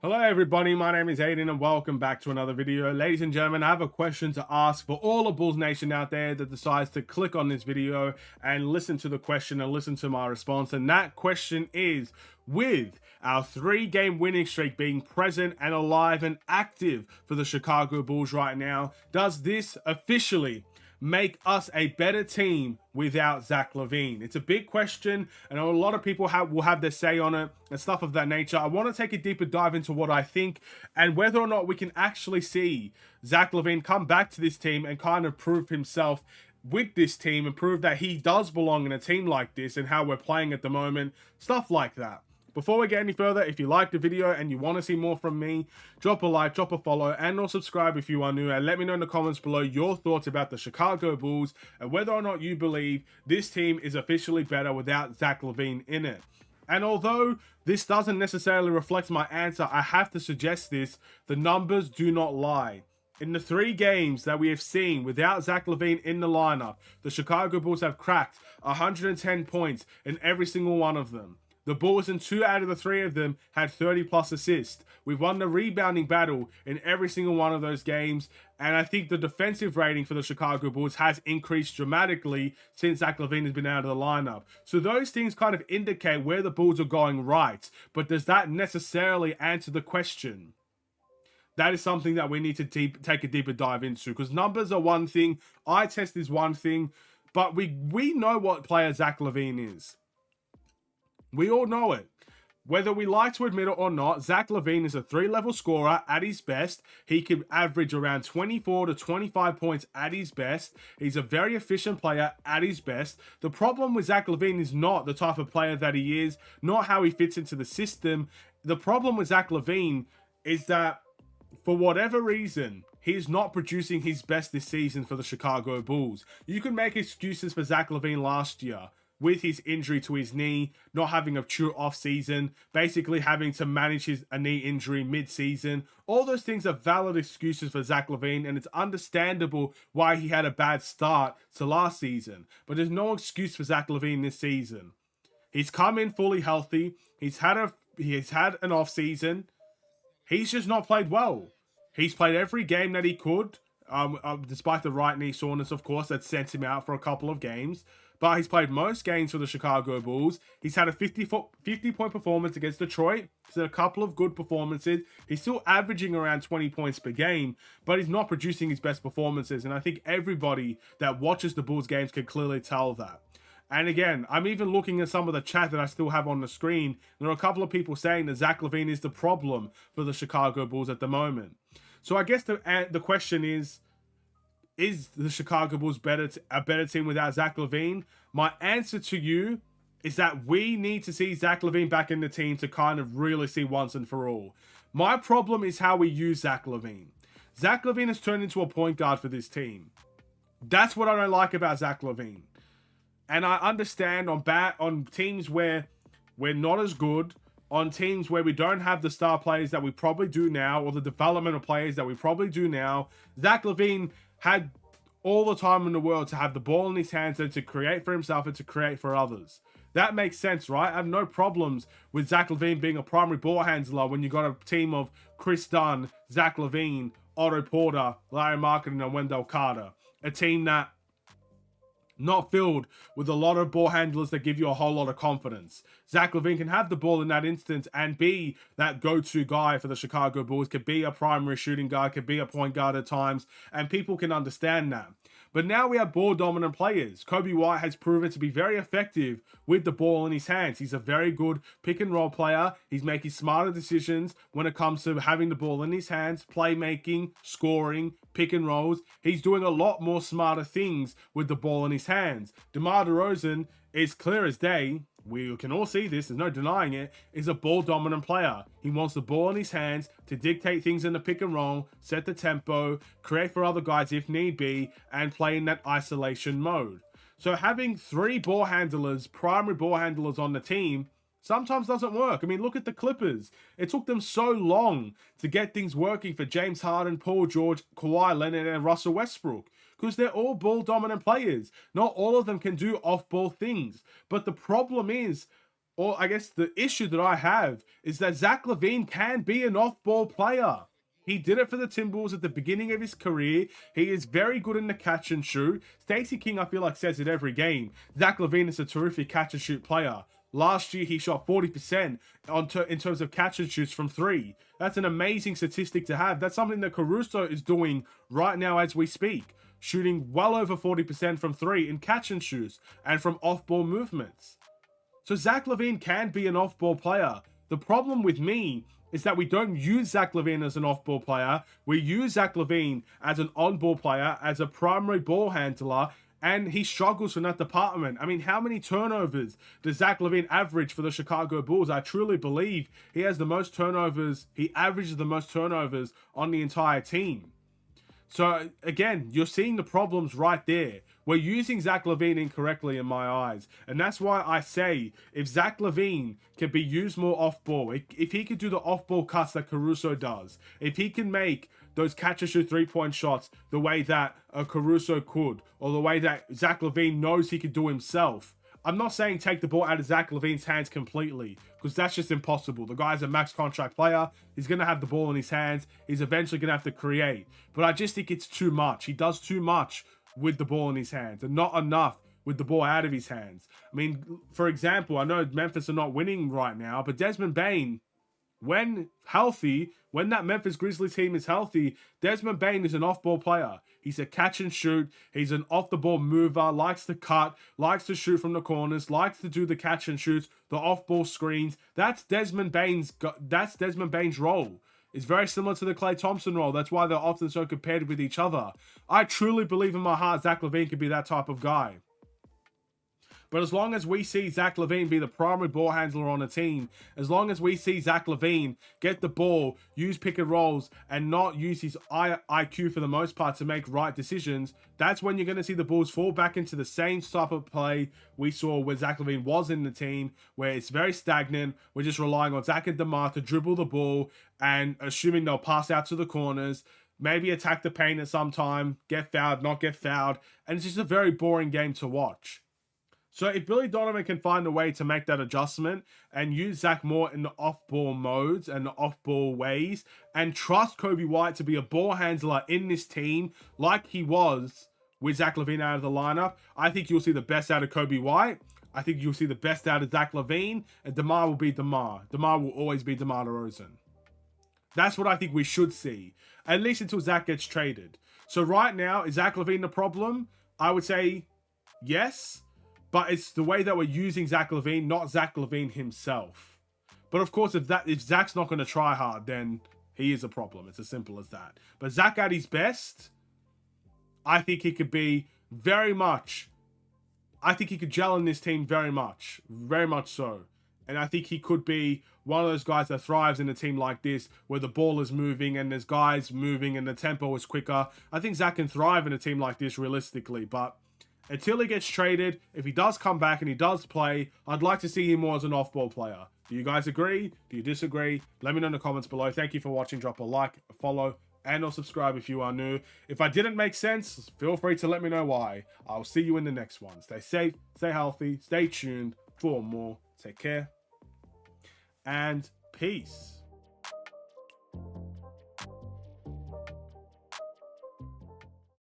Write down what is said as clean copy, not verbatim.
Hello everybody, my name is Aiden and welcome back to another video. Ladies and gentlemen, I have a question to ask for all of Bulls Nation out there that decides to click on this video and listen to the question and listen to my response. And that question is, with our 3-game winning streak being present and alive and active for the Chicago Bulls right now, does this officially make us a better team without Zach LaVine? It's a big question, and a lot of people will have their say on it and stuff of that nature. I want to take a deeper dive into what I think and whether or not we can actually see Zach LaVine come back to this team and kind of prove himself with this team and prove that he does belong in a team like this and how we're playing at the moment, stuff like that. Before we get any further, if you liked the video and you want to see more from me, drop a like, drop a follow, and or subscribe if you are new, and let me know in the comments below your thoughts about the Chicago Bulls and whether or not you believe this team is officially better without Zach LaVine in it. And although this doesn't necessarily reflect my answer, I have to suggest this: the numbers do not lie. In the 3 games that we have seen without Zach LaVine in the lineup, the Chicago Bulls have cracked 110 points in every single one of them. The Bulls in 2 out of the 3 of them had 30 plus assists. We've won the rebounding battle in every single one of those games. And I think the defensive rating for the Chicago Bulls has increased dramatically since Zach LaVine has been out of the lineup. So those things kind of indicate where the Bulls are going right. But does that necessarily answer the question? That is something that we need to take a deeper dive into, because numbers are one thing, eye test is one thing, but we know what player Zach LaVine is. We all know it. Whether we like to admit it or not, Zach LaVine is a 3-level scorer at his best. He can average around 24 to 25 points at his best. He's a very efficient player at his best. The problem with Zach LaVine is not the type of player that he is, not how he fits into the system. The problem with Zach LaVine is that, for whatever reason, he's not producing his best this season for the Chicago Bulls. You can make excuses for Zach LaVine last year, with his injury to his knee, not having a true off-season, basically having to manage a knee injury mid-season. All those things are valid excuses for Zach LaVine, and it's understandable why he had a bad start to last season. But there's no excuse for Zach LaVine this season. He's come in fully healthy. He's had an off-season. He's just not played well. He's played every game that he could, despite the right knee soreness, of course, that sent him out for a couple of games. But he's played most games for the Chicago Bulls. He's had a 50-point performance against Detroit. He's had a couple of good performances. He's still averaging around 20 points per game, but he's not producing his best performances. And I think everybody that watches the Bulls games can clearly tell that. And again, I'm even looking at some of the chat that I still have on the screen. There are a couple of people saying that Zach LaVine is the problem for the Chicago Bulls at the moment. So I guess the question is the Chicago Bulls a better team without Zach LaVine? My answer to you is that we need to see Zach LaVine back in the team to kind of really see once and for all. My problem is how we use Zach LaVine. Zach LaVine has turned into a point guard for this team. That's what I don't like about Zach LaVine. And I understand on teams where we're not as good, on teams where we don't have the star players that we probably do now, or the developmental players that we probably do now, Zach LaVine had all the time in the world to have the ball in his hands and to create for himself and to create for others. That makes sense, right? I have no problems with Zach LaVine being a primary ball handler when you got a team of Chris Dunn, Zach LaVine, Otto Porter, Larry Marketing, and Wendell Carter. A team that not filled with a lot of ball handlers that give you a whole lot of confidence. Zach LaVine can have the ball in that instance and be that go-to guy for the Chicago Bulls, could be a primary shooting guard, could be a point guard at times, and people can understand that. But now we have ball-dominant players. Coby White has proven to be very effective with the ball in his hands. He's a very good pick-and-roll player. He's making smarter decisions when it comes to having the ball in his hands, playmaking, scoring, pick-and-rolls. He's doing a lot more smarter things with the ball in his hands. DeMar DeRozan is clear as day. We can all see this, there's no denying it, is a ball-dominant player. He wants the ball in his hands to dictate things in the pick and roll, set the tempo, create for other guys if need be, and play in that isolation mode. So having 3 ball handlers, primary ball handlers on the team, sometimes doesn't work. I mean, look at the Clippers. It took them so long to get things working for James Harden, Paul George, Kawhi Leonard, and Russell Westbrook, because they're all ball-dominant players. Not all of them can do off-ball things. But the problem is, or I guess the issue that I have is that Zach LaVine can be an off-ball player. He did it for the Timberwolves at the beginning of his career. He is very good in the catch and shoot. Stacey King, I feel like, says it every game. Zach LaVine is a terrific catch and shoot player. Last year, he shot 40% in terms of catch and shoots from three. That's an amazing statistic to have. That's something that Caruso is doing right now as we speak. Shooting well over 40% from three in catch and shoots and from off-ball movements. So Zach LaVine can be an off-ball player. The problem with me is that we don't use Zach LaVine as an off-ball player. We use Zach LaVine as an on-ball player, as a primary ball handler, and he struggles in that department. I mean, how many turnovers does Zach LaVine average for the Chicago Bulls? I truly believe he has the most turnovers. He averages the most turnovers on the entire team. So, again, you're seeing the problems right there. We're using Zach LaVine incorrectly in my eyes. And that's why I say, if Zach LaVine can be used more off-ball, if he could do the off-ball cuts that Caruso does, if he can make those catch-and-shoot three-point shots the way that Caruso could, or the way that Zach LaVine knows he could do himself, I'm not saying take the ball out of Zach LaVine's hands completely, because that's just impossible. The guy's a max contract player. He's going to have the ball in his hands. He's eventually going to have to create. But I just think it's too much. He does too much with the ball in his hands and not enough with the ball out of his hands. I mean, for example, I know Memphis are not winning right now, but Desmond Bane, when healthy, when that Memphis Grizzlies team is healthy, Desmond Bane is an off-ball player. He's a catch and shoot. He's an off-the-ball mover, likes to cut, likes to shoot from the corners, likes to do the catch and shoots, the off-ball screens. That's Desmond Bane's role. It's very similar to the Klay Thompson role. That's why they're often so compared with each other. I truly believe in my heart Zach LaVine could be that type of guy. But as long as we see Zach LaVine be the primary ball handler on a team, as long as we see Zach LaVine get the ball, use pick and rolls, and not use his IQ for the most part to make right decisions, that's when you're going to see the Bulls fall back into the same type of play we saw when Zach LaVine was in the team, where it's very stagnant. We're just relying on Zach and DeMar to dribble the ball and assuming they'll pass out to the corners, maybe attack the paint at some time, get fouled, not get fouled, and it's just a very boring game to watch. So if Billy Donovan can find a way to make that adjustment and use Zach more in the off-ball modes and the off-ball ways and trust Coby White to be a ball handler in this team like he was with Zach LaVine out of the lineup, I think you'll see the best out of Coby White. I think you'll see the best out of Zach LaVine, and DeMar will be DeMar. DeMar will always be DeMar DeRozan. That's what I think we should see, at least until Zach gets traded. So right now, is Zach LaVine the problem? I would say yes. But it's the way that we're using Zach LaVine, not Zach LaVine himself. But of course, if Zach's not going to try hard, then he is a problem. It's as simple as that. But Zach at his best, I think he could be very much... I think he could gel in this team very much so. And I think he could be one of those guys that thrives in a team like this, where the ball is moving and there's guys moving and the tempo is quicker. I think Zach can thrive in a team like this realistically, but until he gets traded, if he does come back and he does play, I'd like to see him more as an off-ball player. Do you guys agree? Do you disagree? Let me know in the comments below. Thank you for watching. Drop a like, a follow, and or subscribe if you are new. If I didn't make sense, feel free to let me know why. I'll see you in the next one. Stay safe, stay healthy, stay tuned for more. Take care, and peace.